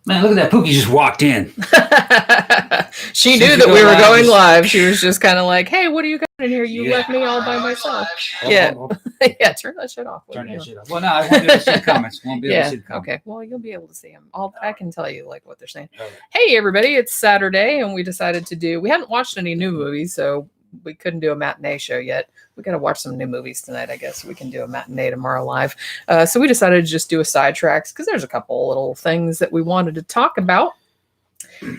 Man, look at that. Pookie just walked in. She knew that we were going live. She was just kind of like, hey, what are you got in here? You left me all by myself. Yeah. Yeah, turn that shit off. Turn that shit off. Well, no, I won't be able to see the comments. Won't be able to see the comments. Okay. Well, you'll be able to see them. I can tell you like what they're saying. Okay. Hey, everybody. It's Saturday, and we decided we haven't watched any new movies, so we couldn't do a matinee show yet. We got to watch some new movies tonight, I guess. We can do a matinee tomorrow live. So we decided to just do a Sidetracks because there's a couple little things that we wanted to talk about.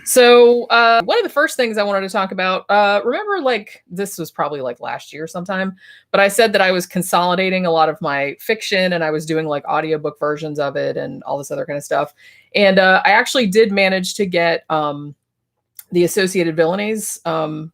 So one of the first things I wanted to talk about, remember, like, this was probably like last year sometime, but I said that I was consolidating a lot of my fiction and I was doing like audiobook versions of it and all this other kind of stuff. And I actually did manage to get the Associated Villainies,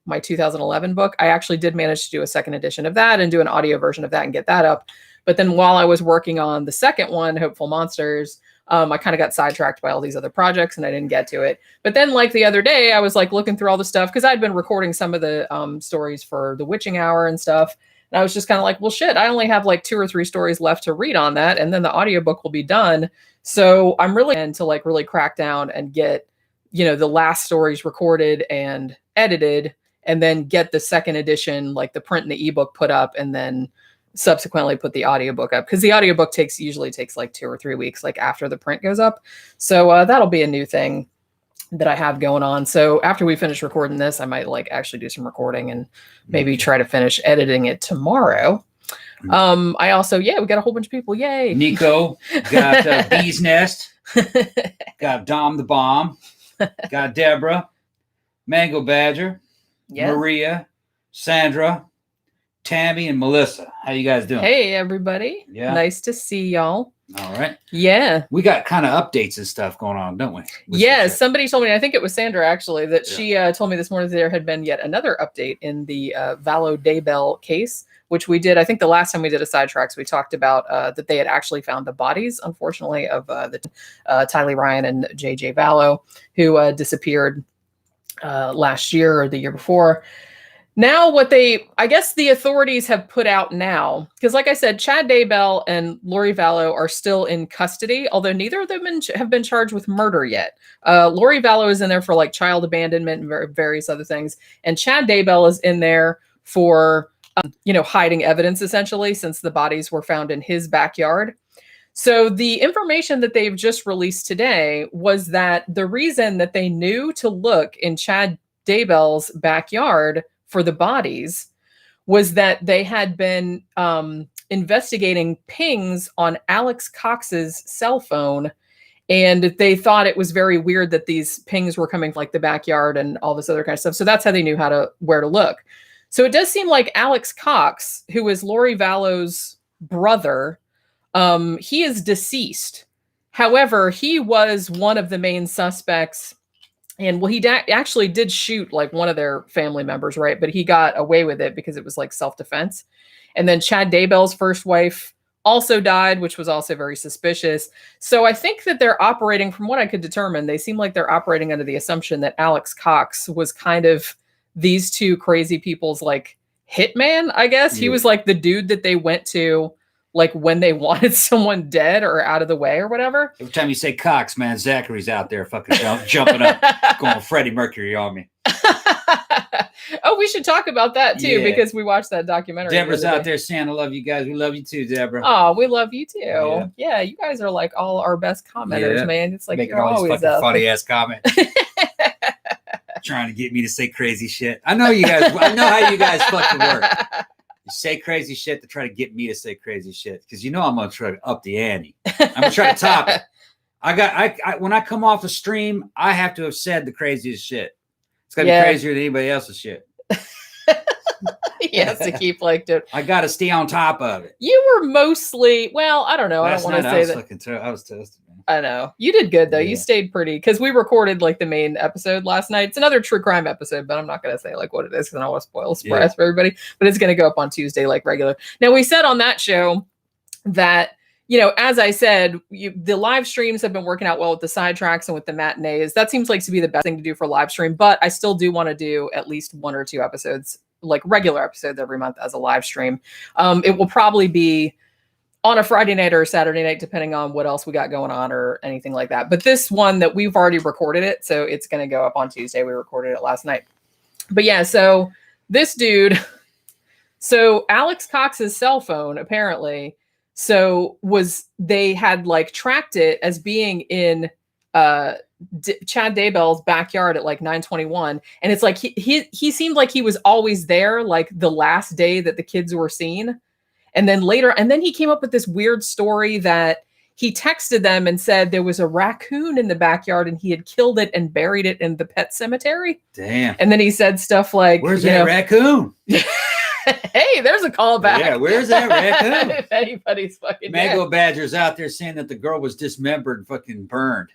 my 2011 book. I actually did manage to do a second edition of that and do an audio version of that and get that up. But then while I was working on the second one, Hopeful Monsters, I kind of got sidetracked by all these other projects and I didn't get to it. But then like the other day, I was like looking through all the stuff because I'd been recording some of the stories for the Witching Hour and stuff. And I was just kind of like, well, shit, I only have like 2 or 3 stories left to read on that. And then the audiobook will be done. So I'm really into like really crack down and get, the last stories recorded and edited, and then get the second edition, like the print and the ebook put up, and then subsequently put the audiobook up. Because the audiobook usually takes like 2 or 3 weeks, like after the print goes up. So that'll be a new thing that I have going on. So after we finish recording this, I might like actually do some recording and maybe try to finish editing it tomorrow. I also, we got a whole bunch of people. Yay. Nico, got Bee's Nest, got Dom the Bomb. Got Deborah, Mango Badger, Maria, Sandra, Tammy, and Melissa. How you guys doing? Hey, everybody. Yeah. Nice to see y'all. All right. Yeah. We got kind of updates and stuff going on, don't we? Yeah. Somebody told me, I think it was Sandra actually, that she told me this morning that there had been yet another update in the Vallow Daybell case, which we did. I think the last time we did a Sidetracks, we talked about that they had actually found the bodies, unfortunately, of the Tylee Ryan and JJ Vallow, who disappeared last year or the year before. Now I guess the authorities have put out now, because like I said, Chad Daybell and Lori Vallow are still in custody, although neither of them have been charged with murder yet. Lori Vallow is in there for like child abandonment and various other things. And Chad Daybell is in there for hiding evidence, essentially, since the bodies were found in his backyard. So the information that they've just released today was that the reason that they knew to look in Chad Daybell's backyard for the bodies was that they had been investigating pings on Alex Cox's cell phone. And they thought it was very weird that these pings were coming from like the backyard and all this other kind of stuff. So that's how they knew where to look. So it does seem like Alex Cox, who is Lori Vallow's brother, he is deceased. However, he was one of the main suspects. And well, he actually did shoot like one of their family members, right? But he got away with it because it was like self-defense. And then Chad Daybell's first wife also died, which was also very suspicious. So I think that they're operating, from what I could determine, they seem like they're operating under the assumption that Alex Cox was kind of these two crazy people's like hitman, I guess. Yeah. He was like the dude that they went to like when they wanted someone dead or out of the way or whatever. Every time you say Cox, man, Zachary's out there fucking jumping up, going Freddie Mercury on me. Oh, we should talk about that too, because we watched that documentary. Deborah's out there saying, I love you guys. We love you too, Deborah. Oh, we love you too. Yeah, you guys are like all our best commenters, man. It's like making all these fucking funny ass comments. Trying to get me to say crazy shit. I know you guys. I know how you guys fucking work. You say crazy shit to try to get me to say crazy shit because I'm gonna try to up the ante. I'm gonna try to top it. I when I come off the stream, I have to have said the craziest shit. It's gotta be crazier than anybody else's shit. He has to keep like doing. I gotta stay on top of it. You were mostly I don't know. I don't want to say that. I was tested. I know. You did good, though. Yeah. You stayed pretty, because we recorded, like, the main episode last night. It's another true crime episode, but I'm not going to say, like, what it is, because I don't want to spoil the surprise for everybody. But it's going to go up on Tuesday, like, regular. Now, we said on that show that, as I said, the live streams have been working out well with the Sidetracks and with the matinees. That seems like to be the best thing to do for live stream, but I still do want to do at least 1 or 2 episodes, like, regular episodes every month as a live stream. It will probably be on a Friday night or a Saturday night, depending on what else we got going on or anything like that. But this one that we've already recorded it, so it's going to go up on Tuesday. We recorded it last night. But yeah, so this dude, so Alex Cox's cell phone apparently, they had like tracked it as being in Chad Daybell's backyard at like 9:21, and it's like he seemed like he was always there, like the last day that the kids were seen. And then he came up with this weird story that he texted them and said there was a raccoon in the backyard and he had killed it and buried it in the pet cemetery. Damn. And then he said stuff like, "Where's that raccoon?" Hey, there's a callback. Yeah, where's that raccoon? If anybody's fucking Mango Badger's out there saying that the girl was dismembered and fucking burned.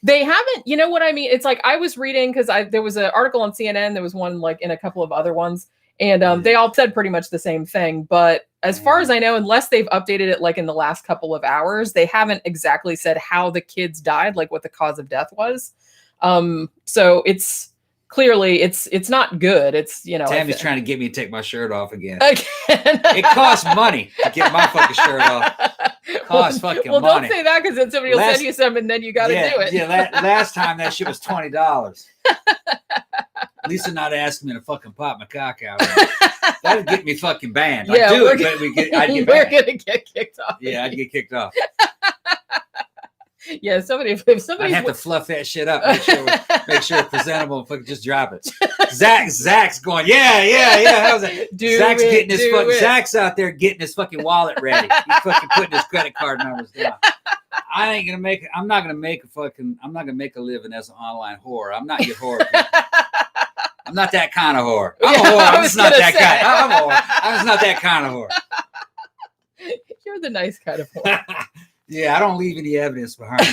They haven't, you know what I mean? It's like I was reading because there was an article on CNN. There was one like in a couple of other ones. And they all said pretty much the same thing. But as far as I know, unless they've updated it like in the last couple of hours, they haven't exactly said how the kids died, like what the cause of death was. So it's clearly it's not good. It's, you know. Tammy's trying to get me to take my shirt off again. It costs money to get my fucking shirt off. It costs fucking money. Well, don't say that because then somebody will send you some and then you got to do it. Yeah, last time that shit was $20. At least they're not asking me to fucking pop my cock out. That'd get me fucking banned. Yeah, I'd do it, but I'd get banned. We're gonna get kicked off. Yeah, I'd get kicked off. Yeah, if somebody I'd have to fluff that shit up, make sure it's presentable, and fucking just drop it. Zach's going, yeah. How's that? Zach's out there getting his fucking wallet ready. He's fucking putting his credit card numbers down. I'm not gonna make a living as an online whore. I'm not your whore. I'm not that kind of whore. I'm a whore. I'm just not that kind. I'm a whore. I'm just not that kind of whore. You're the nice kind of whore. Yeah, I don't leave any evidence behind.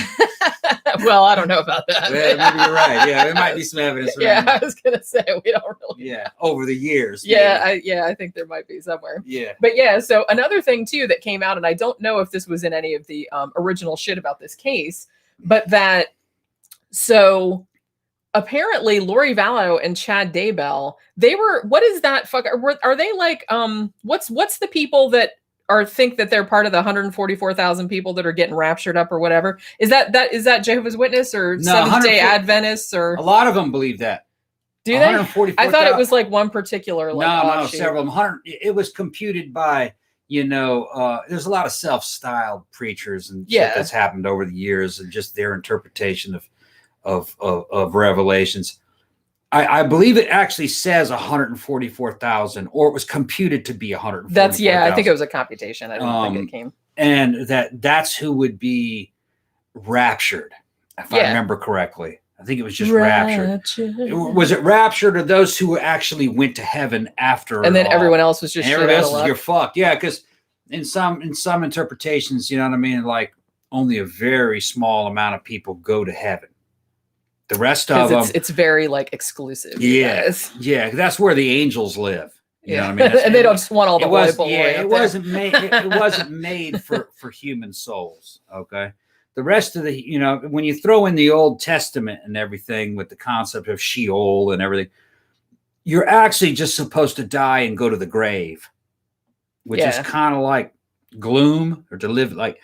Well, I don't know about that. Well, maybe you're right. Yeah, there might be some evidence. Yeah, I was gonna say we don't really. Yeah, over the years. Yeah, I think there might be somewhere. Yeah. But yeah, so another thing too that came out, and I don't know if this was in any of the original shit about this case, but apparently Lori Vallow and Chad Daybell, they were, what is that fuck? Are they like, what's the people that think that they're part of the 144,000 people that are getting raptured up or whatever? Is that Jehovah's Witness or Seventh Day Adventists or? A lot of them believe that. Do they? I thought it was like one particular. Like, no, several of them. It was computed by, there's a lot of self-styled preachers and shit that's happened over the years and just their interpretation of revelations. I believe it actually says 144,000, or it was computed to be 144,000. I think it was a computation. I don't think it came. And that's who would be raptured, if I remember correctly. I think it was just raptured. Was it raptured or those who actually went to heaven after? And then everyone else was just everyone else was, you're fucked. Yeah, because in some interpretations, you know what I mean? Like only a very small amount of people go to heaven. The rest of them, it's very like exclusive. Yes, yeah, that's where the angels live. You know what I mean? And they don't just want all the it wasn't made. It wasn't made for human souls. Okay, the rest of the, when you throw in the Old Testament and everything with the concept of Sheol and everything, you're actually just supposed to die and go to the grave, which is kind of like gloom, or to live like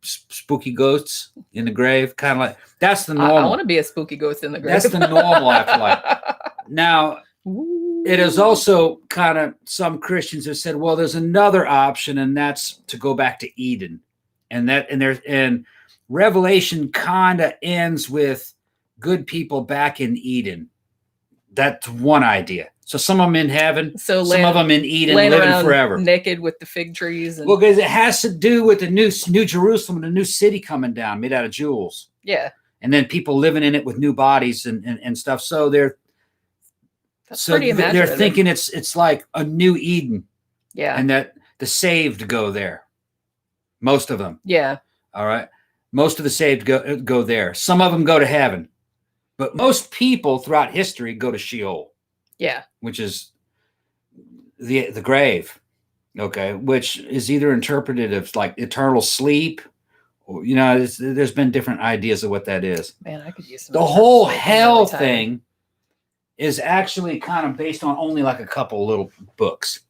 spooky ghosts in the grave, kind of like that's the normal. I want to be a spooky ghost in the grave. That's the normal afterlife. Now, it is also kind of, some Christians have said, well, there's another option, and that's to go back to Eden, and Revelation kind of ends with good people back in Eden. That's one idea. So some of them in heaven, some of them in Eden, living forever, naked with the fig trees. Well, because it has to do with the new Jerusalem, the new city coming down, made out of jewels. Yeah, and then people living in it with new bodies and stuff. So they're thinking it's like a new Eden. Yeah, and that the saved go there. Most of them. Yeah. All right. Most of the saved go there. Some of them go to heaven, but most people throughout history go to Sheol. Yeah, which is the grave, okay, which is either interpreted as like eternal sleep, or, there's been different ideas of what that is. Man, I could use some. The whole hell thing is actually kind of based on only like a couple little books.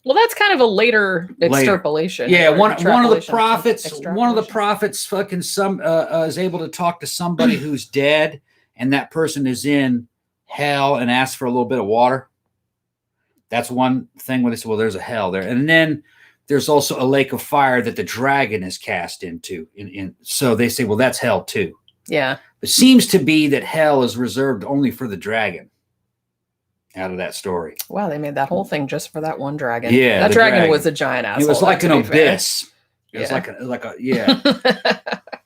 Well, that's kind of a later extrapolation. Yeah, or one of the extrapolation. prophets fucking is able to talk to somebody who's dead, and that person is in hell and asks for a little bit of water. That's one thing where they say, well, there's a hell there. And then there's also a lake of fire that the dragon is cast into. So they say, well, that's hell too. Yeah. It seems to be that hell is reserved only for the dragon out of that story. Wow, they made that whole thing just for that one dragon. Yeah. That dragon was a giant asshole. It was like an abyss. It was yeah.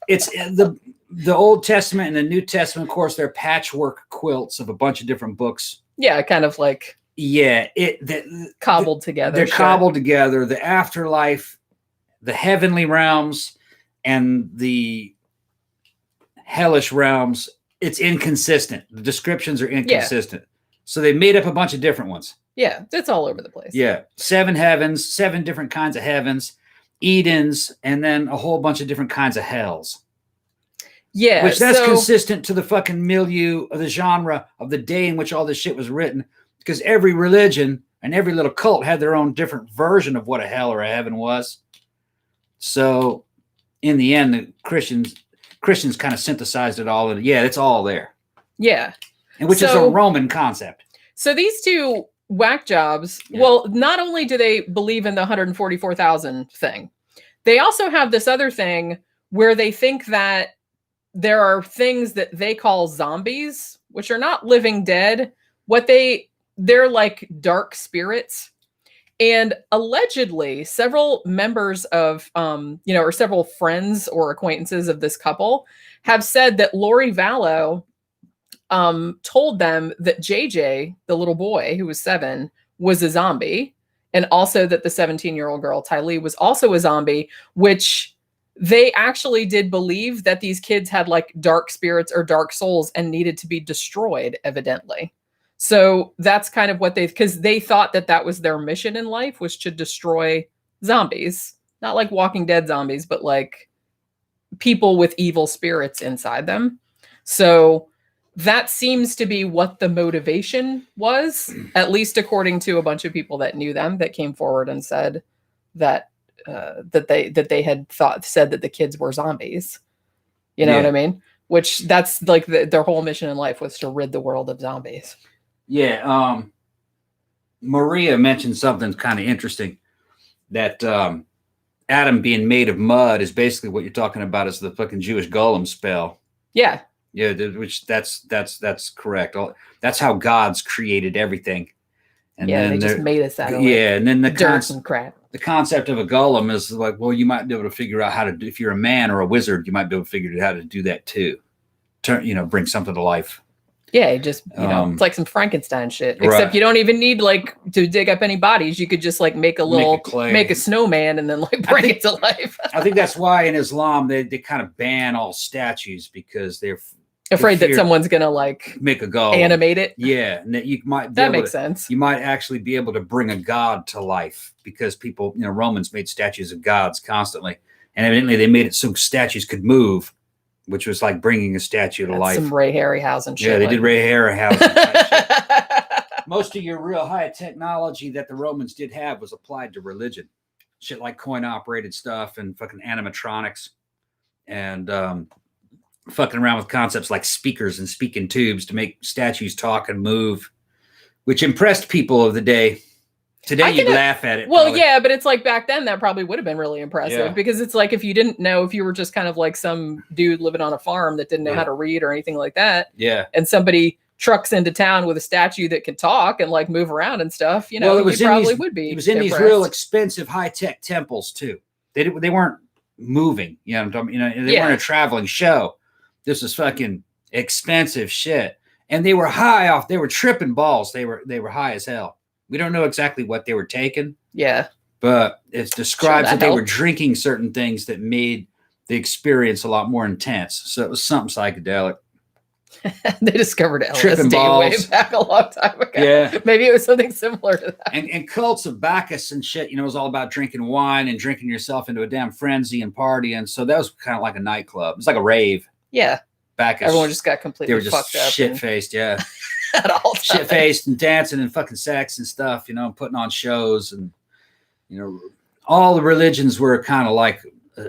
It's the Old Testament and the New Testament, of course, they're patchwork quilts of a bunch of different books. Yeah, kind of like cobbled together. They're cobbled together. The afterlife, the heavenly realms, and the hellish realms. It's inconsistent. The descriptions are inconsistent. Yeah. So they made up a bunch of different ones. Yeah, it's all over the place. Yeah, 7 heavens, 7 different kinds of heavens, Edens, and then a whole bunch of different kinds of hells. Yeah, which that's consistent to the fucking milieu of the genre of the day in which all this shit was written, because every religion and every little cult had their own different version of what a hell or a heaven was. So in the end, the Christians kind of synthesized it all, and yeah, it's all there. Yeah. And which is a Roman concept. So these two whack jobs, well, not only do they believe in the 144,000 thing, they also have this other thing where they think that there are things that they call zombies, which are not living dead. They're like dark spirits. And allegedly, several members of, or several friends or acquaintances of this couple have said that Lori Vallow told them that JJ, the little boy who was 7, was a zombie, and also that the 17-year-old girl, Tylee, was also a zombie, which they actually did believe that these kids had like dark spirits or dark souls and needed to be destroyed, evidently. So that's kind of what because they thought that was their mission in life, was to destroy zombies, not like Walking Dead zombies, but like people with evil spirits inside them. So that seems to be what the motivation was, at least according to a bunch of people that knew them, that came forward and said that they had said that the kids were zombies. You know what I mean? Which that's like their whole mission in life was to rid the world of zombies. Yeah. Maria mentioned something kind of interesting, that Adam being made of mud is basically what you're talking about is the fucking Jewish golem spell. Yeah. Yeah, which that's correct. That's how God's created everything. And then they just made us out of and then the dirt and crap. The concept of a golem is like, well, you might be able to figure out how to do, if you're a man or a wizard, you might be able to figure out how to do that too. Bring something to life. Yeah, just it's like some Frankenstein shit. Except you don't even need like to dig up any bodies. You could just like make a snowman and then like bring it to life. I think that's why in Islam they kind of ban all statues, because they're afraid that someone's gonna like make a golem, animate it. Yeah, and that you might makes sense. You might actually be able to bring a god to life, because people, Romans made statues of gods constantly, and evidently they made it so statues could move, which was like bringing a statue to life. Some Ray Harryhausen shit. Yeah, they did Ray Harryhausen. Most of your real high technology that the Romans did have was applied to religion. Shit like coin-operated stuff and fucking animatronics, and fucking around with concepts like speakers and speaking tubes to make statues talk and move, which impressed people of the day. Today you'd laugh at it. Well, probably. Yeah, but it's like back then that probably would have been really impressive, because it's like if you didn't know, if you were just kind of like some dude living on a farm that didn't know how to read or anything like that. Yeah. And somebody trucks into town with a statue that could talk and like move around and stuff, it was would be. It was in these real expensive high-tech temples too. They weren't moving, they weren't a traveling show. This is fucking expensive shit. And they were they were tripping balls. They were high as hell. We don't know exactly what they were taking. Yeah. But it describes that they were drinking certain things that made the experience a lot more intense. So it was something psychedelic. They discovered tripping LSD balls way back a long time ago. Yeah. Maybe it was something similar to that. And cults of Bacchus and shit, it was all about drinking wine and drinking yourself into a damn frenzy and partying. So that was kind of like a nightclub. It's like a rave. Yeah. Bacchus. Everyone just got completely They were just fucked up. Shit-faced, yeah. At all times. Shit-faced and dancing and fucking sex and stuff, putting on shows. And You know, all the religions were kind of like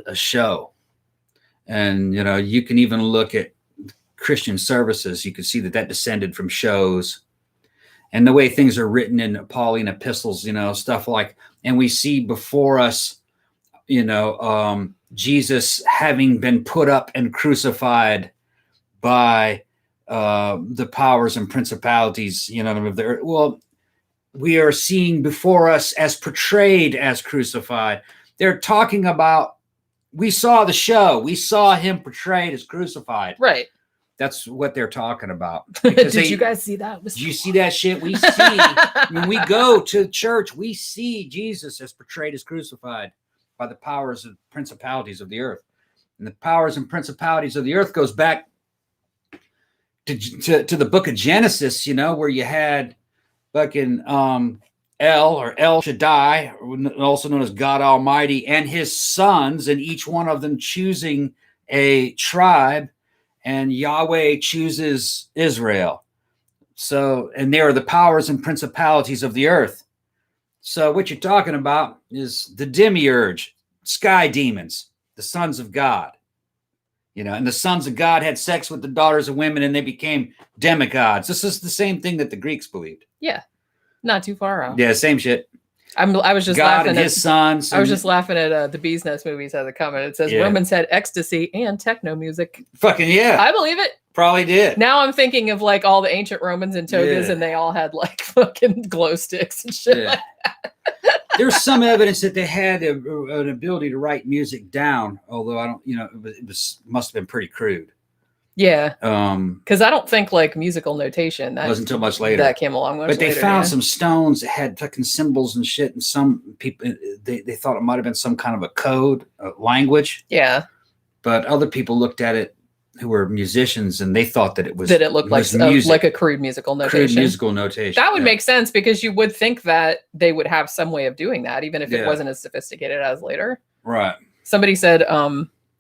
a show. And, you know, you can even look at Christian services. You can see that descended from shows. And the way things are written in Pauline epistles, you know, stuff like, and we see before us, you know, Jesus having been put up and crucified by the powers and principalities, you know, of the earth. Well, we are seeing before us as portrayed as crucified. They're talking about, we saw the show. We saw him portrayed as crucified. Right. That's what they're talking about. Did you guys see that? Did you see that shit? We see, when we go to church, we see Jesus as portrayed as crucified by the powers and principalities of the earth. And the powers and principalities of the earth goes back to the book of Genesis, you know, where you had fucking El Shaddai, also known as God Almighty, and his sons, and each one of them choosing a tribe, and Yahweh chooses Israel. So, and they are the powers and principalities of the earth. So what you're talking about is the demiurge, sky demons, the sons of God. You know, and the sons of God had sex with the daughters of women, and they became demigods. This is the same thing that the Greeks believed. Yeah. Not too far off. Yeah, same shit. I was just God laughing and his sons. I was just laughing at the Bee's Nest movies as a comment. It says Romans had ecstasy and techno music. Fucking yeah. I believe it. Probably did. Now I'm thinking of like all the ancient Romans and togas, and they all had like fucking glow sticks and shit like that. There's some evidence that they had an ability to write music down, although I don't, you know, it must have been pretty crude. Yeah. Because I don't think like musical notation that wasn't until much later that came along. But they found some stones that had fucking symbols and shit, and some people they thought it might have been some kind of a code, language. Yeah. But other people looked at it who were musicians, and they thought that it looked like a crude musical notation. Crude musical notation. That would make sense, because you would think that they would have some way of doing that, even if it wasn't as sophisticated as later. Right. Somebody said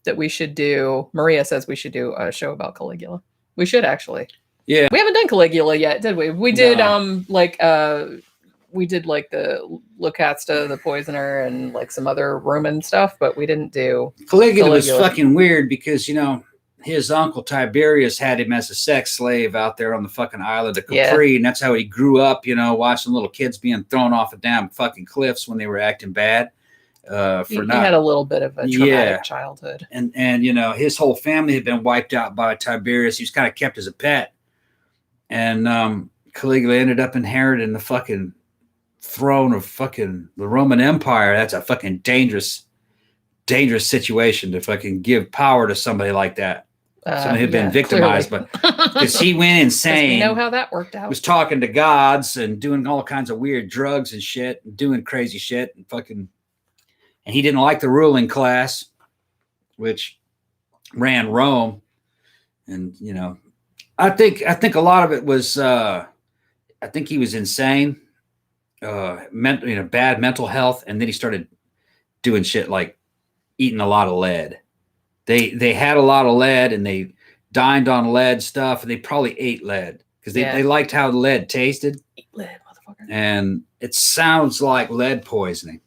that we should do. Maria says we should do a show about Caligula. We should actually. Yeah. We haven't done Caligula yet, did we? We did we did like the Lucasta, the Poisoner, and like some other Roman stuff, but we didn't do Caligula. Was fucking weird because, you know, his uncle Tiberius had him as a sex slave out there on the fucking island of Capri, and that's how he grew up, you know, watching little kids being thrown off of damn fucking cliffs when they were acting bad. He had a little bit of a traumatic childhood. And you know, his whole family had been wiped out by Tiberius. He was kind of kept as a pet. And Caligula ended up inheriting the fucking throne of fucking the Roman Empire. That's a fucking dangerous situation to fucking give power to somebody like that. Somebody who'd been victimized, clearly. But because he went insane. We know how that worked out. Was talking to gods and doing all kinds of weird drugs and shit, and doing crazy shit, and fucking. And he didn't like the ruling class, which ran Rome. And you know, I think a lot of it was. I think he was insane, bad mental health, and then he started doing shit like eating a lot of lead. They had a lot of lead, and they dined on lead stuff, and they probably ate lead because they liked how the lead tasted. Eat lead, motherfucker. And it sounds like lead poisoning.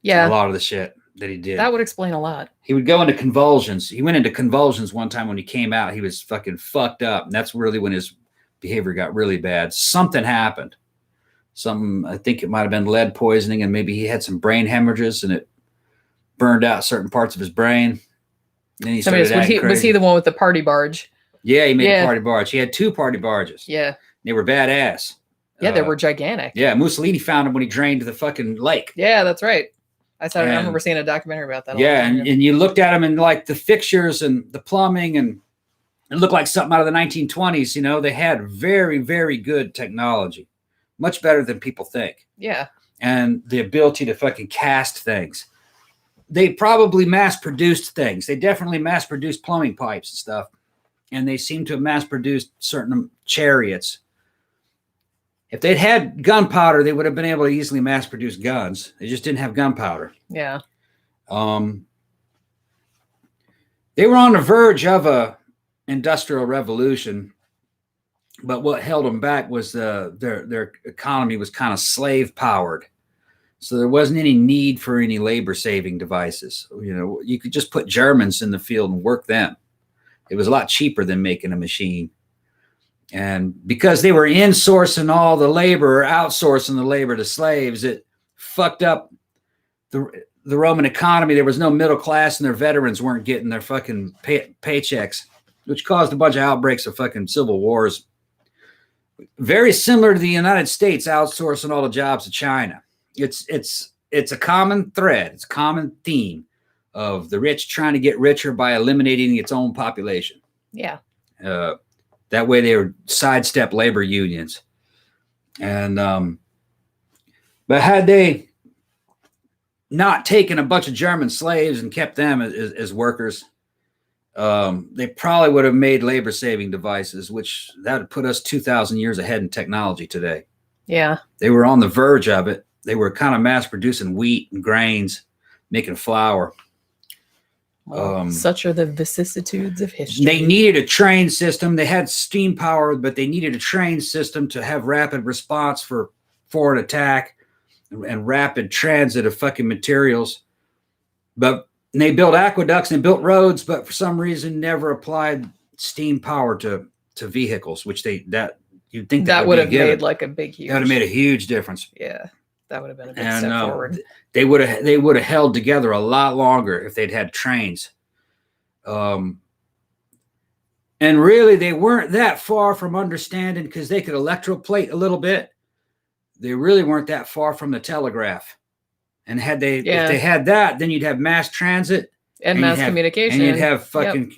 Yeah. A lot of the shit that he did. That would explain a lot. He would go into convulsions. He went into convulsions one time when he came out. He was fucking fucked up. And that's really when his behavior got really bad. Something happened. I think it might have been lead poisoning, and maybe he had some brain hemorrhages, and it burned out certain parts of his brain. Then he started was he the one with the party barge? Yeah, he made a party barge. He had 2 party barges. Yeah. They were badass. Yeah, they were gigantic. Yeah, Mussolini found them when he drained the fucking lake. Yeah, that's right. I remember seeing a documentary about that. Yeah, and you looked at them, and like the fixtures and the plumbing, and it looked like something out of the 1920s. You know, they had very, very good technology, much better than people think. Yeah. And the ability to fucking cast things. They probably mass-produced things. They definitely mass-produced plumbing pipes and stuff. And they seem to have mass-produced certain chariots. If they'd had gunpowder, they would have been able to easily mass-produce guns. They just didn't have gunpowder. Yeah. They were on the verge of a industrial revolution, but what held them back was their economy was kind of slave-powered. So there wasn't any need for any labor-saving devices. You could just put Germans in the field and work them. It was a lot cheaper than making a machine. And because they were insourcing all the labor, or outsourcing the labor to slaves, it fucked up the Roman economy. There was no middle class, and their veterans weren't getting their fucking paychecks, which caused a bunch of outbreaks of fucking civil wars. Very similar to the United States outsourcing all the jobs to China. It's a common thread. It's a common theme of the rich trying to get richer by eliminating its own population. Yeah. That way they would sidestep labor unions. And but had they not taken a bunch of German slaves and kept them as workers, they probably would have made labor-saving devices, which that would put us 2,000 years ahead in technology today. Yeah. They were on the verge of it. They were kind of mass-producing wheat and grains, making flour. Such are the vicissitudes of history. They needed a train system. They had steam power, but they needed a train system to have rapid response for forward attack and rapid transit of fucking materials. But they built aqueducts and built roads, but for some reason never applied steam power to vehicles, which you'd think that would have made like a big huge. That would have made a huge difference. Yeah, that would have been a big step forward. They would have held together a lot longer if they'd had trains. And really, they weren't that far from understanding, because they could electroplate a little bit. They really weren't that far from the telegraph. And if they had that, then you'd have mass transit and mass communication, and you'd have fucking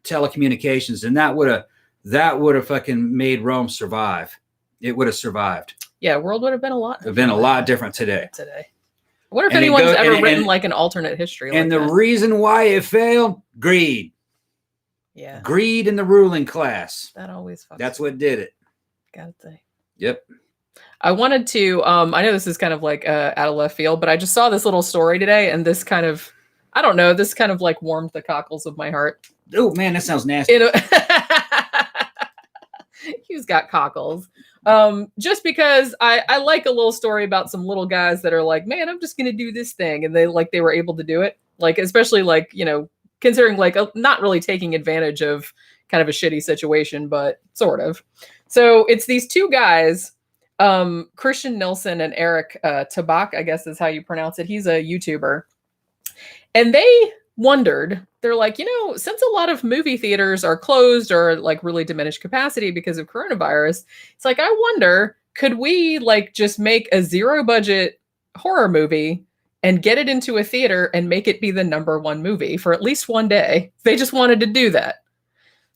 telecommunications, and that would have fucking made Rome survive. It would have survived. Yeah, world would have been a lot different today. I wonder if anyone's ever written like an alternate history. And the reason why it failed, greed. Yeah. Greed in the ruling class. That always fucks. That's what did it. Gotta say. Yep. I wanted to, I know this is kind of like out of left field, but I just saw this little story today, and this kind of, I don't know, this kind of like warmed the cockles of my heart. Oh man, that sounds nasty. He's got cockles. Just because I like a little story about some little guys that are like, man, I'm just gonna do this thing, and they were able to do it. Like, especially like, considering like not really taking advantage of kind of a shitty situation, but sort of. So it's these two guys, Christian Nilsson and Eric Tabak, I guess is how you pronounce it. He's a YouTuber, and they wondered, they're like, since a lot of movie theaters are closed or like really diminished capacity because of coronavirus, it's like, I wonder, could we like just make a zero budget horror movie and get it into a theater and make it be the #1 movie for at least one day? They just wanted to do that.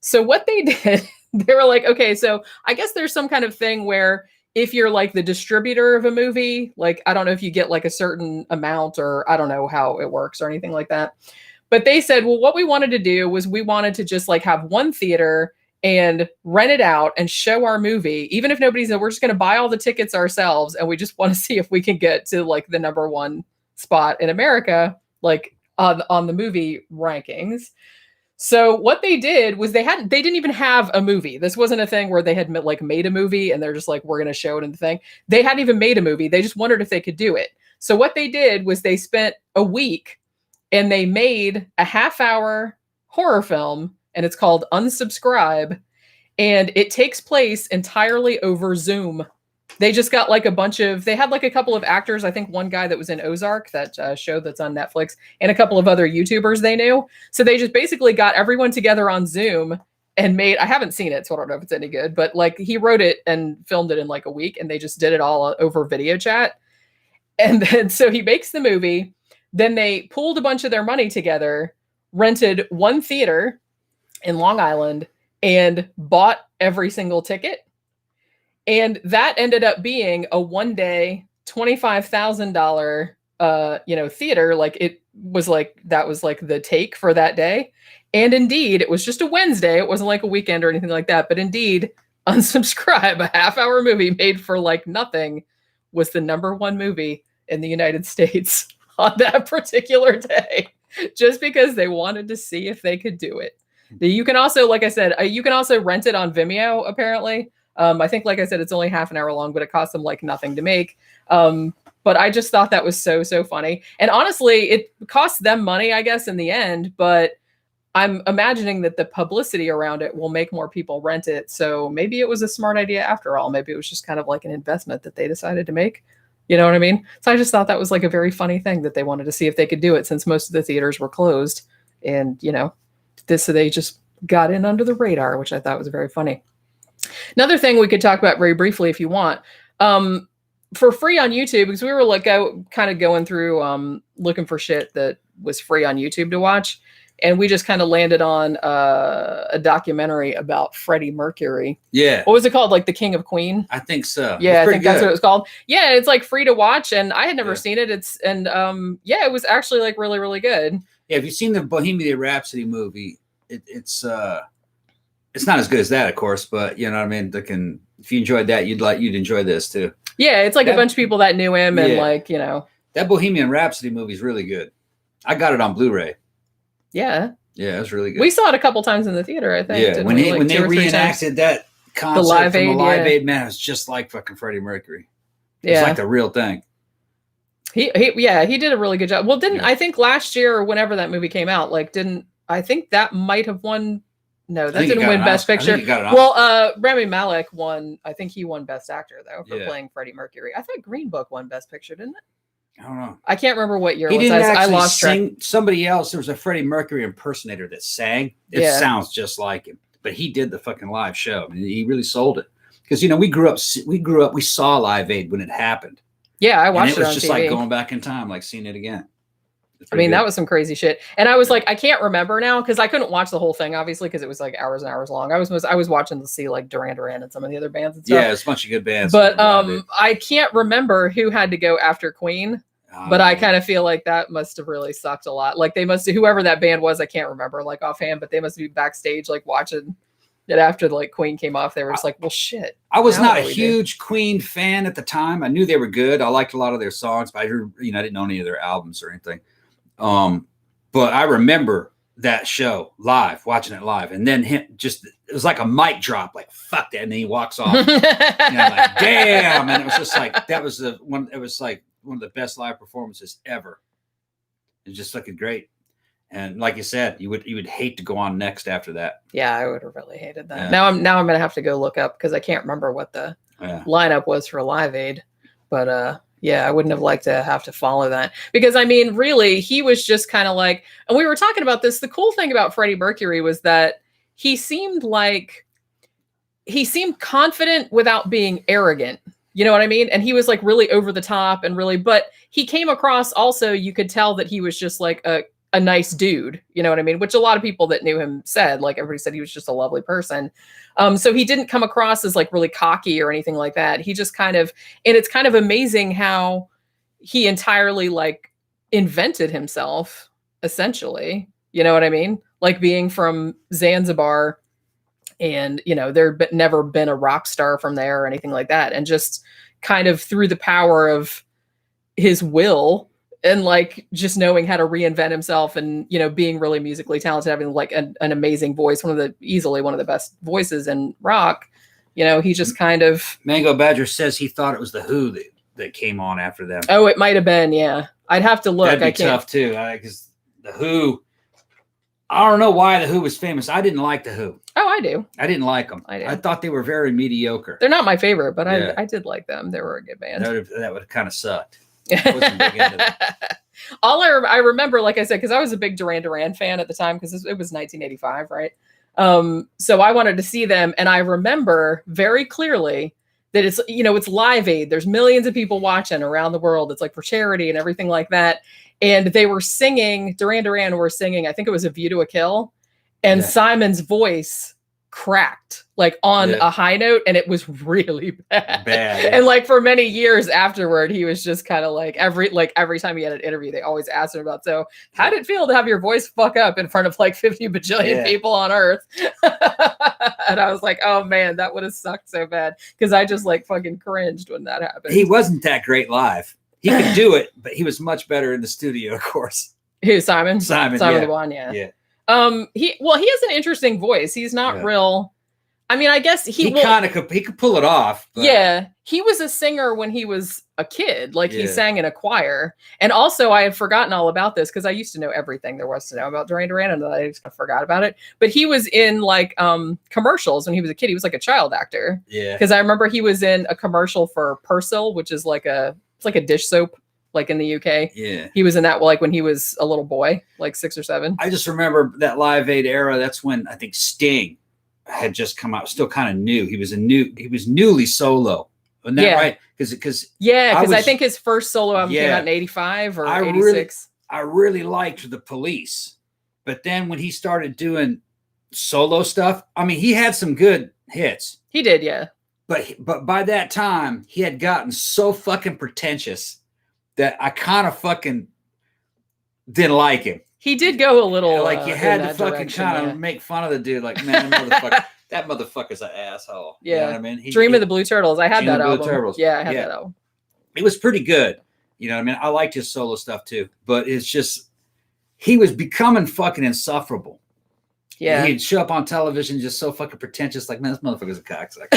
So what they did, they were like, okay, so I guess there's some kind of thing where if you're like the distributor of a movie, like, I don't know if you get like a certain amount, or I don't know how it works or anything like that. But they said, well, what we wanted to do was we wanted to just like have one theater and rent it out and show our movie, even if nobody's there. We're just going to buy all the tickets ourselves, and we just want to see if we can get to like the #1 spot in America, like on the movie rankings. So what they did was they didn't even have a movie. This wasn't a thing where they had like made a movie and they're just like, we're going to show it in the thing. They hadn't even made a movie. They just wondered if they could do it. So what they did was they spent a week and they made a half-hour horror film, and it's called Unsubscribe, and it takes place entirely over Zoom. They just got like they had like a couple of actors, I think one guy that was in Ozark, that show that's on Netflix, and a couple of other YouTubers they knew. So they just basically got everyone together on Zoom and I haven't seen it, so I don't know if it's any good, but like he wrote it and filmed it in like a week, and they just did it all over video chat. And then, so he makes the movie. Then they pooled a bunch of their money together, rented one theater in Long Island, and bought every single ticket. And that ended up being a one-day, $25,000, theater. Like it was like, that was like the take for that day. And indeed, it was just a Wednesday. It wasn't like a weekend or anything like that. But indeed, Unsubscribe, a half-hour movie made for like nothing, was the #1 movie in the United States on that particular day, just because they wanted to see if they could do it. You can also, like I said, you can also rent it on Vimeo, apparently. I think, like I said, it's only half an hour long, but it costs them like nothing to make. But I just thought that was so funny. And honestly, it cost them money, I guess, in the end. But I'm imagining that the publicity around it will make more people rent it. So maybe it was a smart idea after all. Maybe it was just kind of like an investment that they decided to make. You know what I mean? So I just thought that was like a very funny thing that they wanted to see if they could do it since most of the theaters were closed. And, so they just got in under the radar, which I thought was very funny. Another thing we could talk about very briefly if you want. For free on YouTube, because we were like kind of going through looking for shit that was free on YouTube to watch. And we just kind of landed on a documentary about Freddie Mercury. Yeah. What was it called? Like The King of Queen? I think so. Yeah, I think that's what it was called. Yeah, it's like free to watch, and I had never seen it. It was actually like really, really good. Yeah, if you've seen the Bohemian Rhapsody movie, it's not as good as that, of course, but you know what I mean. If you enjoyed that, you'd enjoy this too. Yeah, it's like a bunch of people that knew him, and that Bohemian Rhapsody movie is really good. I got it on Blu-ray. Yeah. Yeah, it was really good. We saw it a couple times in the theater, I think. Yeah, when they reenacted that concert from the Live Aid, man, it was just like fucking Freddie Mercury. It's like the real thing. He did a really good job. Well, I think last year or whenever that movie came out, I think that might have won. No, that didn't win Best Picture. Well, Rami Malek won. I think he won Best Actor though for playing Freddie Mercury. I thought Green Book won Best Picture, didn't it? I don't know. I can't remember what year he it was. Didn't actually I lost sing. track. Somebody else. There was a Freddie Mercury impersonator that sang. It sounds just like him, but he did the fucking live show. I mean, he really sold it because we grew up. We saw Live Aid when it happened. Yeah, I watched it. It was on just TV. like going back in time, like seeing it again. I mean, that was some crazy shit. And I was like, I can't remember now because I couldn't watch the whole thing, obviously, because it was like hours and hours long. I was watching to see like Duran Duran and some of the other bands and stuff. Yeah, it's a bunch of good bands. But I can't remember who had to go after Queen. But I kind of feel like that must have really sucked a lot. Like they must have, whoever that band was, I can't remember like offhand, but they must be backstage like watching it after like Queen came off. They were just like, well, shit. I was not a huge Queen fan at the time. I knew they were good. I liked a lot of their songs, but I didn't know any of their albums or anything. But I remember that show live, watching it live, and then it was like a mic drop, like fuck that, and then he walks off. Like damn, and it was just like that was one. It was like one of the best live performances ever. It was just looking great. And like you said, you would hate to go on next after that. Yeah, I would have really hated that. Yeah. Now I'm gonna have to go look up because I can't remember what the lineup was for Live Aid. But I wouldn't have liked to have to follow that. Because I mean, really, he was just kind of like, and we were talking about this. The cool thing about Freddie Mercury was that he seemed confident without being arrogant. You know what I mean? And he was like really over the top and really, but he came across also, you could tell that he was just like a nice dude. You know what I mean? Which a lot of people that knew him said, like everybody said he was just a lovely person. So he didn't come across as like really cocky or anything like that. He just kind of, and it's kind of amazing how he entirely like invented himself essentially. You know what I mean? Like being from Zanzibar and, there'd never been a rock star from there or anything like that. And just kind of through the power of his will and like just knowing how to reinvent himself and, being really musically talented, having like an amazing voice, easily one of the best voices in rock, he just kind of. Mango Badger says he thought it was the Who that came on after them. Oh, it might've been. Yeah. I'd have to look. That'd be tough too. Because the Who, I don't know why the Who was famous. I didn't like the Who. Oh, I do. I didn't like them. I thought they were very mediocre. They're not my favorite, but I did like them. They were a good band. That would have kind of sucked. I wasn't big into that. All I remember, like I said, because I was a big Duran Duran fan at the time, because it was 1985, right? So I wanted to see them, and I remember very clearly that it's it's Live Aid. There's millions of people watching around the world. It's like for charity and everything like that. And they were singing, Duran Duran were singing, I think it was A View to a Kill. And Simon's voice cracked like on a high note, and it was really bad. And like for many years afterward, he was just kind of like every time he had an interview, they always asked him about, so how did it feel to have your voice fuck up in front of like 50 bajillion people on Earth? And I was like, oh man, that would have sucked so bad, because I just like fucking cringed when that happened. He wasn't that great live. He could do it, but he was much better in the studio, of course. Who, Simon? Simon the one, yeah. He has an interesting voice. He's not real. I mean, I guess he could pull it off. But. Yeah, he was a singer when he was a kid. Like he sang in a choir. And also, I had forgotten all about this because I used to know everything there was to know about Duran Duran, and I just forgot about it. But he was in like commercials when he was a kid. He was like a child actor. Yeah, because I remember he was in a commercial for Persil, which is like a dish soap. Like in the UK. Yeah. He was in that like when he was a little boy, like 6 or 7. I just remember that Live Aid era. That's when I think Sting had just come out, still kind of new. He was newly solo. Wasn't that right? Because I think his first solo album came out in 85 or 86. I really liked The Police. But then when he started doing solo stuff, I mean, he had some good hits. He did, yeah. But by that time, he had gotten so fucking pretentious that I kind of fucking didn't like him. He did go a little like you had to fucking kind of make fun of the dude. Like, man, that motherfucker's an asshole. Yeah, you know what I mean. Dream of the Blue Turtles. I had that album. Turtles. Yeah, I had that album. It was pretty good. You know what I mean. I liked his solo stuff too, but it's just he was becoming fucking insufferable. Yeah, he'd show up on television just so fucking pretentious. Like, man, this motherfucker's a cocksucker.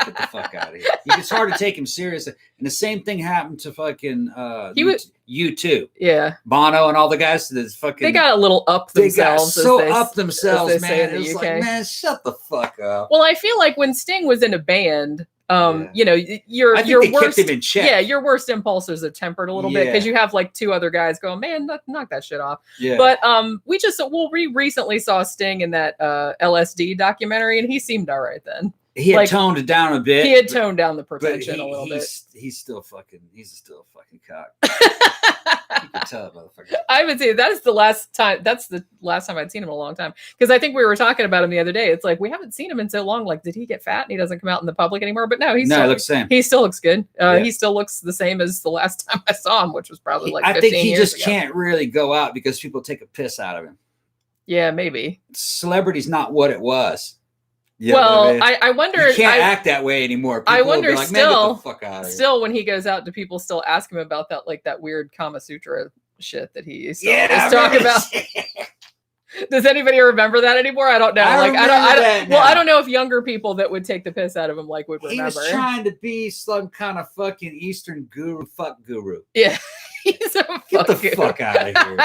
Get the fuck out of here. It's hard to take him seriously. And the same thing happened to fucking U2. Yeah. Bono and all the guys that fucking they got a little up themselves. They got up themselves, man. It was like, man, shut the fuck up. Well, I feel like when Sting was in a band, you know, your worst kept him in check. Yeah, your worst impulses are tempered a little bit because you have like 2 other guys going, man, knock that shit off. Yeah. But we recently saw Sting in that LSD documentary, and he seemed all right then. He had toned it down a bit. He had toned down the pretension a little bit. He's still a fucking cock. You can tell that motherfucker. I haven't seen it. That's the last time I'd seen him in a long time. Because I think we were talking about him the other day. It's like, we haven't seen him in so long. Like, did he get fat and he doesn't come out in the public anymore? But no, he looks the same. He still looks good. He still looks the same as the last time I saw him, which was probably like 15 years ago. I think he just can't really go out because people take a piss out of him. Yeah, maybe. Celebrity's not what it was. Yeah, well, I wonder. You can't act that way anymore. People I wonder like, still. Get the fuck out of still, when he goes out, do people still ask him about that, like that weird Kama Sutra shit that he used to talk about? Does anybody remember that anymore? I don't know. I don't know if younger people that would take the piss out of him like would remember. He was trying to be some kind of fucking Eastern guru. Yeah. He's a Get the fuck out of here.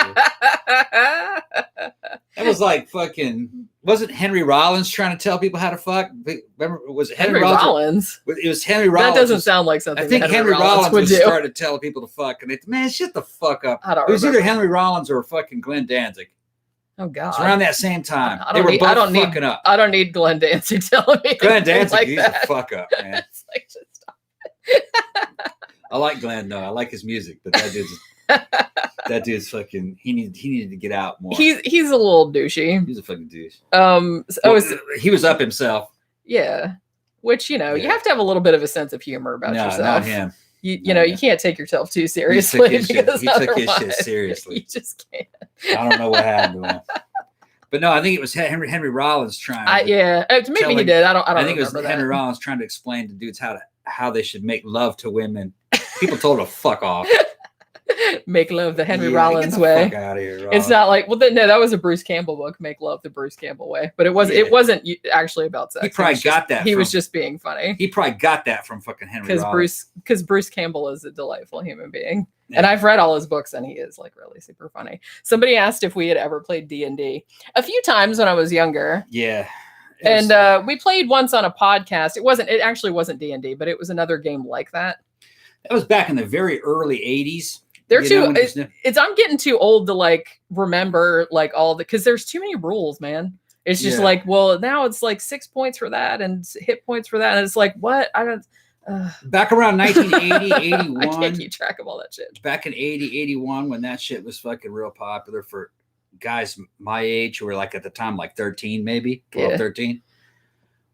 That was like fucking. Wasn't Henry Rollins trying to tell people how to fuck? Remember, was it Henry Rollins? It was Henry Rollins. That doesn't sound like something. I think Henry Rollins was starting to tell people to fuck, and man, shut the fuck up. It was either Henry Rollins or fucking Glenn Danzig. Oh God! It's around that same time. They were both fucking up. I don't need Glenn Danzig telling me. Glenn Danzig, he's a fuck up, man. It's like, just stop. I like Glenn though. I like his music, but that dude's fucking. He needed to get out more. He's a little douchey. He's a fucking douche. He was up himself. Yeah, which you have to have a little bit of a sense of humor about yourself. Not him. You can't take yourself too seriously. He took his shit seriously. You just can't. I don't know what happened to him. But no, I think it was Henry Rollins trying. Maybe he did. I don't. I think it was Henry Rollins trying to explain to dudes how they should make love to women. People told him to fuck off. Make love the Henry Rollins way. Fuck out of here, Rollins. It's not like that was a Bruce Campbell book, Make Love the Bruce Campbell way. But it wasn't actually about sex. He probably got that. He was just being funny. He probably got that from fucking Henry Rollins. Because Bruce Campbell is a delightful human being. Yeah. And I've read all his books and he is like really super funny. Somebody asked if we had ever played D&D. A few times when I was younger. Yeah. And we played once on a podcast. It actually wasn't D&D, but it was another game like that. That was back in the very early 80s. I'm getting too old to like remember like because there's too many rules, man. It's just like, well, now it's like 6 points for that and hit points for that. And it's like, what? I don't. Back around 1980, 81. I can't keep track of all that shit. Back in 80, 81, when that shit was fucking real popular for guys my age who were like at the time like 13, maybe 12, 13.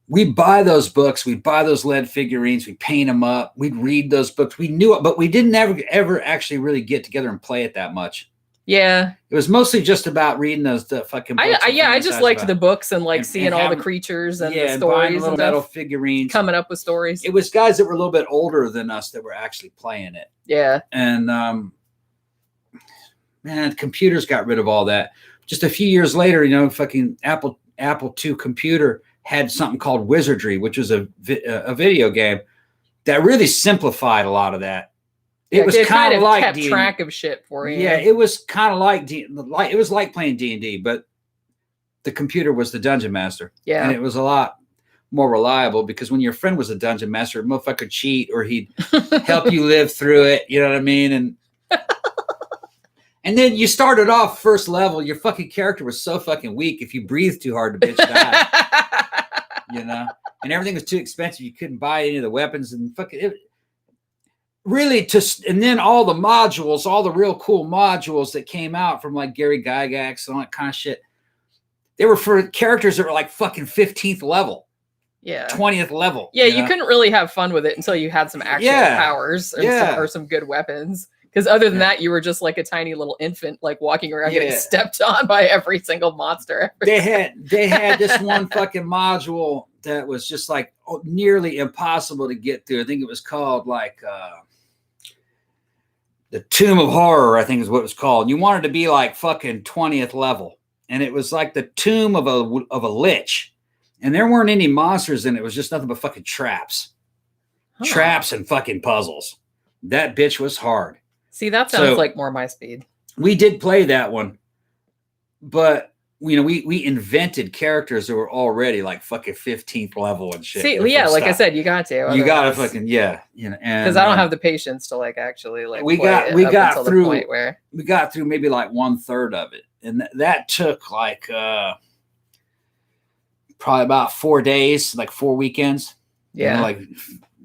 We'd buy those books. We'd buy those lead figurines. We'd paint them up. We'd read those books. We knew it, but we didn't ever actually really get together and play it that much. Yeah. It was mostly just about reading the fucking books. I just liked the books and like seeing all the creatures and the stories and metal figurines. Coming up with stories. It was guys that were a little bit older than us that were actually playing it. Yeah. And man, computers got rid of all that. Just a few years later, fucking Apple Apple II computer had something called Wizardry, which was a video game that really simplified a lot of that. It was kind of like kept D&D. track of shit for you. Yeah, it was kind of like it was like playing D&D, but the computer was the dungeon master. Yeah, and it was a lot more reliable because when your friend was a dungeon master, motherfucker could cheat or he'd help you live through it. You know what I mean? And then you started off first level. Your fucking character was so fucking weak. If you breathed too hard, the bitch died. You know, and everything was too expensive. You couldn't buy any of the weapons and fucking it. Really, and then all the modules, all the real cool modules that came out from like Gary Gygax and all that kind of shit. They were for characters that were like fucking 15th level. Yeah. 20th level. Yeah, you couldn't really have fun with it until you had some actual powers or some good weapons. Because other than that, you were just like a tiny little infant, like walking around getting stepped on by every single monster. They had this one fucking module that was just like nearly impossible to get through. I think it was called like the Tomb of Horror, I think is what it was called. And you wanted to be like fucking 20th level. And it was like the tomb of a lich. And there weren't any monsters in it. It was just nothing but fucking traps. Huh. Traps and fucking puzzles. That bitch was hard. See, that sounds like more my speed. We did play that one. But, you know, we invented characters that were already like fucking 15th level and shit. See, yeah, like I said, you got to. You got to fucking, you know. Because I don't have the patience to like actually like we got through the point where we got through maybe like 1/3 of it. And that took like probably about 4 days, like 4 weekends. Yeah. You know, like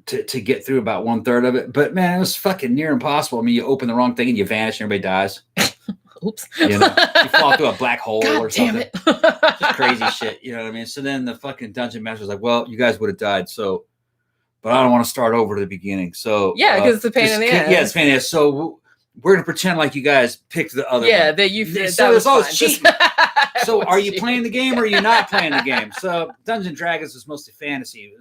to get through about 1/3 of it. But man, it was fucking near impossible. I mean, you open the wrong thing and you vanish and everybody dies. Oops. You know, you fall through a black hole God or something. Damn it. Just crazy shit. You know what I mean? So then the fucking dungeon master was like, well, you guys would have died. So, but I don't want to start over to the beginning. So yeah, because it's a pain in the ass. Yeah, it's a pain in the ass. So we're going to pretend like you guys picked the other one. that you did. So there's always cheating. So are you playing the game or are you not playing the game? So Dungeons and Dragons is mostly fantasy.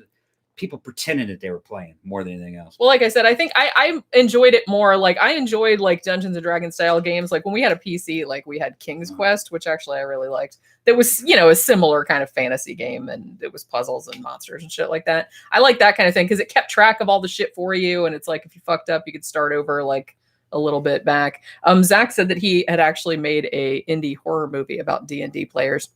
People pretending that they were playing more than anything else. Well, like I said, I think I enjoyed it more. Like I enjoyed like Dungeons and Dragons style games. Like when we had a PC, like we had King's Quest, which actually I really liked. That was, you know, a similar kind of fantasy game, and it was puzzles and monsters and shit like that. I like that kind of thing because it kept track of all the shit for you, and it's like if you fucked up, you could start over like a little bit back. Zach said that he had actually made a indie horror movie about D&D players,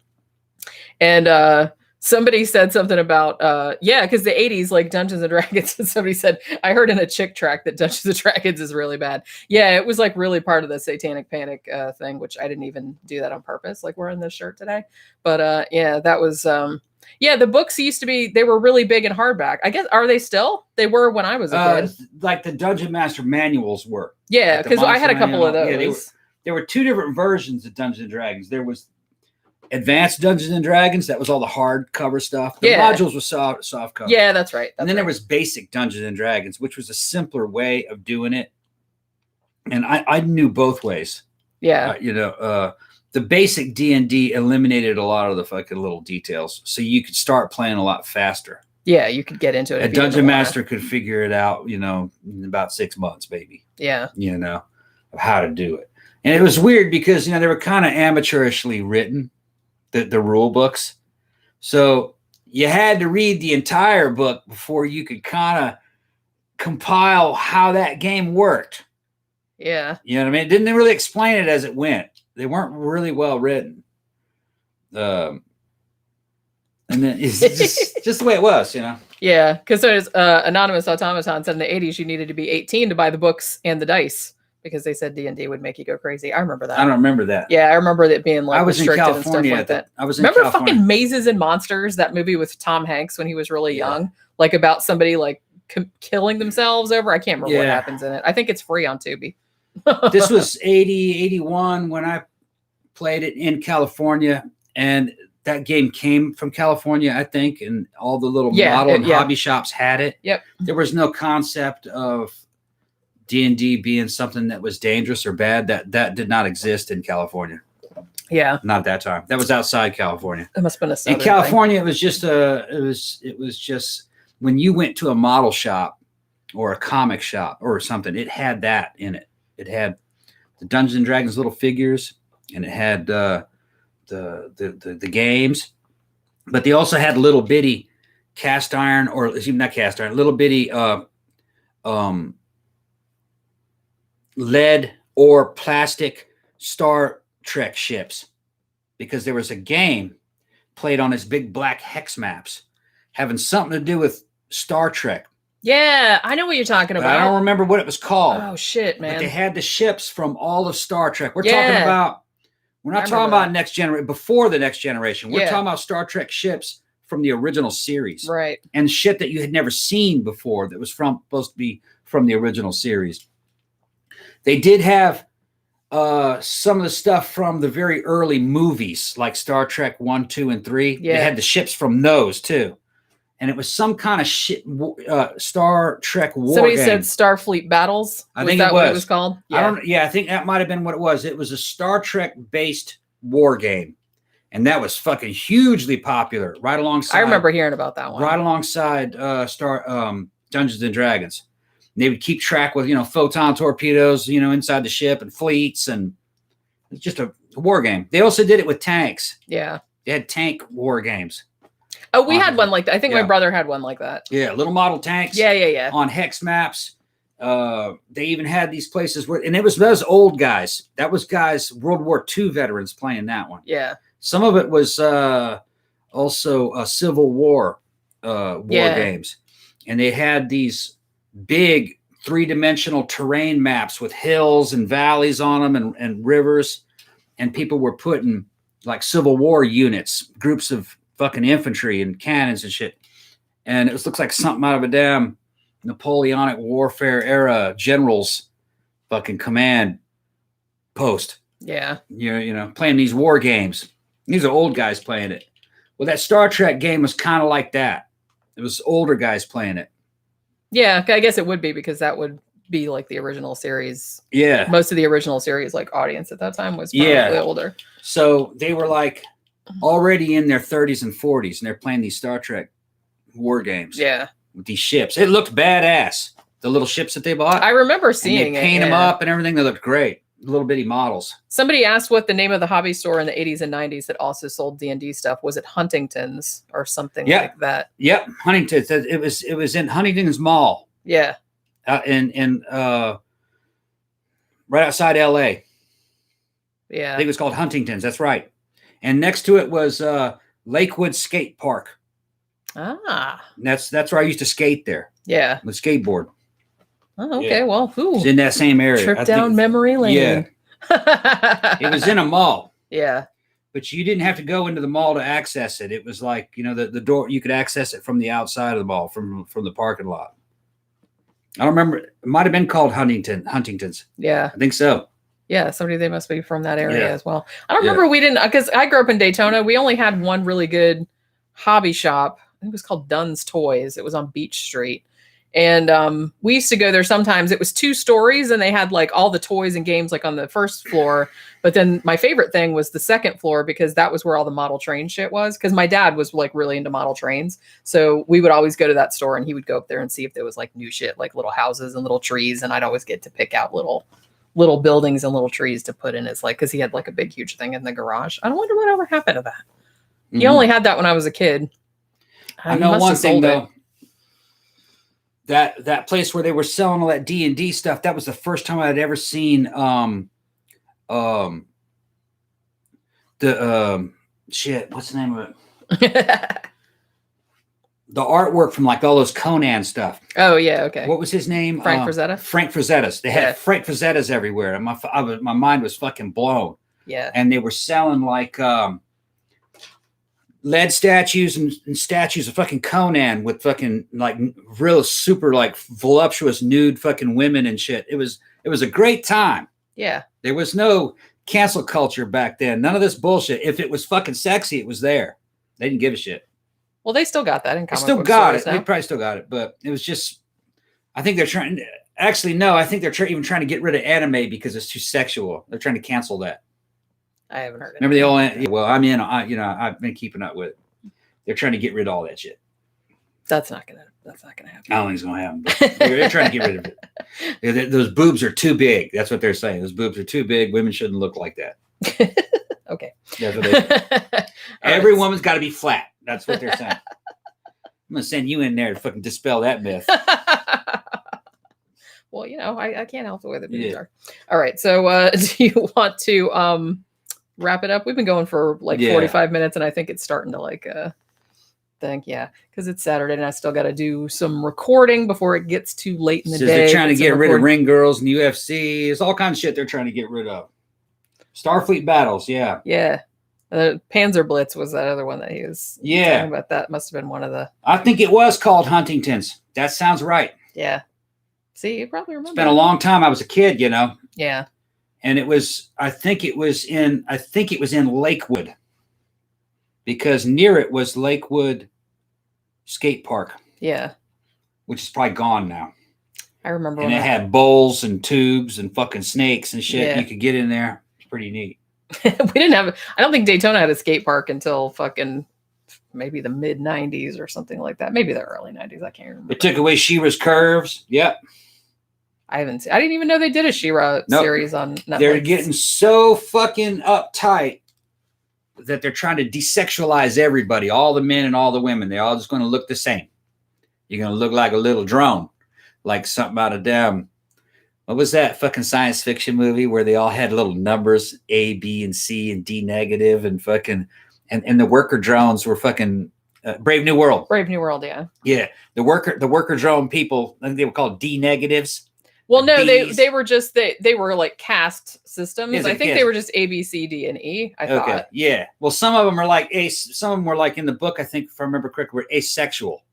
and somebody said something about because the 80s, like Dungeons and Dragons, and somebody said, I heard in a chick track that Dungeons and Dragons is really bad. Yeah, it was like really part of the Satanic Panic thing, which I didn't even do that on purpose, like wearing this shirt today. But yeah, that was the books used to be, they were really big in hardback. I guess, are they still? They were when I was a kid. Like the Dungeon Master manuals were. Yeah, like because I had a couple of those. Yeah, there were two different versions of Dungeons and Dragons. There was Advanced Dungeons and Dragons, that was all the hardcover stuff. The modules were soft cover. Yeah, that's right. And then there was Basic Dungeons and Dragons, which was a simpler way of doing it. And I knew both ways. Yeah. The basic D&D eliminated a lot of the fucking little details, so you could start playing a lot faster. Yeah, you could get into it. A dungeon master could figure it out, in about 6 months, baby. Yeah. Of how to do it. And it was weird because, they were kind of amateurishly written. The rule books. So you had to read the entire book before you could kind of compile how that game worked. Yeah. You know what I mean? It didn't really explain it as it went. They weren't really well written. And then it's just the way it was, Yeah, because there's Anonymous Automaton said in the 80s you needed to be 18 to buy the books and the dice. Because they said D&D would make you go crazy. I remember that. I don't remember that. Yeah, I remember it being like I was restricted in California and stuff like that. I was in Remember California. fucking Mazes and Monsters, that movie with Tom Hanks when he was really young? Like about somebody like killing themselves over? I can't remember what happens in it. I think it's free on Tubi. This was 80, 81 when I played it in California. And that game came from California, I think. And all the little model and hobby shops had it. Yep. There was no concept of D&D being something that was dangerous or bad. That did not exist in California. Yeah, not at that time. That was outside California. It must have been a southern in California thing. It was just when you went to a model shop or a comic shop or something, it had that in it. It had the Dungeons and Dragons little figures, and it had the games, But they also had little bitty cast iron, or even not cast iron, little bitty lead or plastic Star Trek ships, because there was a game played on his big black hex maps having something to do with Star Trek. Yeah, I know what you're talking But about. I don't remember what it was called. Oh shit, man! But they had the ships from all of Star Trek. We're talking about. We're not talking about next generation. Before the next generation, we're talking about Star Trek ships from the original series, right? And shit that you had never seen before that was supposed to be from the original series. They did have some of the stuff from the very early movies, like Star Trek 1, 2, and 3. Yeah. They had the ships from those too. And it was some kind of shit, Star Trek war Somebody game. said Starfleet Battles. I think that it was. What it was called? Yeah. I think that might have been what it was. It was a Star Trek-based war game. And that was fucking hugely popular, right alongside. I remember hearing about that one. Right alongside Dungeons and Dragons. And they would keep track with, photon torpedoes, inside the ship and fleets. And it's just a war game. They also did it with tanks. Yeah. They had tank war games. Oh, we had one like that. I think my brother had one like that. Yeah, little model tanks. Yeah. On hex maps. They even had these places where, and those old guys. That was guys, World War II veterans playing that one. Yeah. Some of it was also Civil War games. And they had these big 3-dimensional terrain maps with hills and valleys on them and rivers. And people were putting like Civil War units, groups of fucking infantry and cannons and shit. And it looks like something out of a damn Napoleonic warfare era general's fucking command post. Yeah. Playing these war games. These are old guys playing it. Well, that Star Trek game was kind of like that. It was older guys playing it. Yeah, I guess it would be, because that would be like the original series. Yeah. Most of the original series, like, audience at that time was probably older. So they were like already in their 30s and 40s, and they're playing these Star Trek war games. Yeah. With these ships. It looked badass. The little ships that they bought. I remember seeing it. They paint them up and everything. They looked great. Little bitty models. Somebody asked what the name of the hobby store in the 80s and 90s that also sold D&D stuff. Was it Huntington's or something like that? Yep, Huntington's. It was in Huntington's Mall. Yeah. In right outside LA. Yeah. I think it was called Huntington's. That's right. And next to it was Lakewood Skate Park. Ah. And that's where I used to skate there. Yeah. With skateboard. Oh, okay. Yeah. Well, it's in that same area. Trip down memory lane. Yeah. It was in a mall. Yeah. But you didn't have to go into the mall to access it. It was like, the door, you could access it from the outside of the mall, from the parking lot. I don't remember. It might have been called Huntington's. Yeah. I think so. Yeah. They must be from that area as well. I don't remember. We didn't, because I grew up in Daytona. We only had one really good hobby shop. I think it was called Dunn's Toys. It was on Beach Street. And we used to go there sometimes. It was 2 stories, and they had like all the toys and games like on the first floor. But then my favorite thing was the second floor, because that was where all the model train shit was. Because my dad was like really into model trains. So we would always go to that store, and he would go up there and see if there was like new shit, like little houses and little trees. And I'd always get to pick out little buildings and little trees to put in his, like, because he had like a big, huge thing in the garage. I wonder what ever happened to that. Mm-hmm. He only had that when I was a kid. I know one thing though. That place where they were selling all that D&D stuff, that was the first time I'd ever seen shit, what's the name of it? The artwork from like all those Conan stuff. Oh yeah, okay. What was his name? Frank Frazetta. Frank Frazettas. They had Frank Frazettas everywhere, and my mind was fucking blown. Yeah. And they were selling like lead statues and statues of fucking Conan with fucking like real super like voluptuous nude fucking women and shit. It was a great time. Yeah. There was no cancel culture back then. None of this bullshit. If it was fucking sexy, it was there. They didn't give a shit. Well, they still got that in comic book stores. They still got it. Now. They probably still got it, but it was just. I think they're trying. Actually, no. I think they're even trying to get rid of anime because it's too sexual. They're trying to cancel that. I haven't heard it. Remember the old? Well, I mean, I've been keeping up with it. They're trying to get rid of all that shit. That's not gonna happen. I don't think it's gonna happen. But they're trying to get rid of it. Those boobs are too big. That's what they're saying. Those boobs are too big. Women shouldn't look like that. Okay. That's what they say. Every woman's got to be flat. That's what they're saying. I'm gonna send you in there to fucking dispel that myth. Well, I can't help the way the movies are. All right. So do you want to wrap it up? We've been going for like 45 minutes, and I think it's starting to because it's Saturday and I still got to do some recording before it gets too late in the day. They're trying to get rid of ring girls and UFC. There's all kinds of shit they're trying to get rid of. Starfleet battles, yeah. Yeah. Panzer Blitz was that other one that he was talking about. That must have been one of the... I think it was called Huntington's. That sounds right. Yeah. See, you probably remember. It's been a long time. I was a kid, Yeah. And I think it was in Lakewood. Because near it was Lakewood Skate Park. Yeah. Which is probably gone now. I remember. And it had bowls and tubes and fucking snakes and shit. Yeah. You could get in there. It's pretty neat. I don't think Daytona had a skate park until fucking maybe the mid 90s or something like that. Maybe the early 90s. I can't remember. They took away She-Ra's curves. Yep. I didn't even know they did a She-Ra series on Netflix. They're getting so fucking uptight that they're trying to desexualize everybody, all the men and all the women. They're all just going to look the same. You're going to look like a little drone, like something out of damn. What was that fucking science fiction movie where they all had little numbers, A, B, and C, and D negative, and fucking, and the worker drones were fucking Brave New World. Brave New World, yeah. Yeah, the worker drone people, I think they were called D negatives. Well, no, they were just they were like caste systems. I think they were just A, B, C, D, and E. I thought. Yeah. Well, some of them are like some of them were like in the book. I think if I remember correctly, were asexual.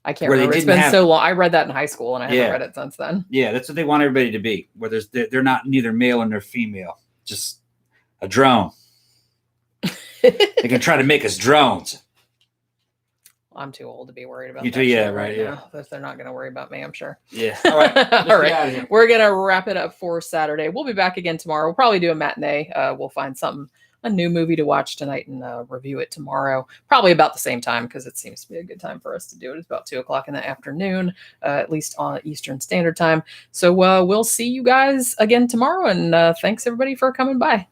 I can't remember. It's been so long. I read that in high school, and I haven't read it since then. Yeah, that's what they want everybody to be. Where they're not neither male nor female, just a drone. They can try to make us drones. I'm too old to be worried about you that. Too, yeah, shit right. Yeah, now. They're not going to worry about me, I'm sure. Yeah. All right. All right. We're going to wrap it up for Saturday. We'll be back again tomorrow. We'll probably do a matinee. We'll find a new movie to watch tonight and review it tomorrow. Probably about the same time because it seems to be a good time for us to do it. It's about 2:00 in the afternoon, at least on Eastern Standard Time. So we'll see you guys again tomorrow. And thanks everybody for coming by.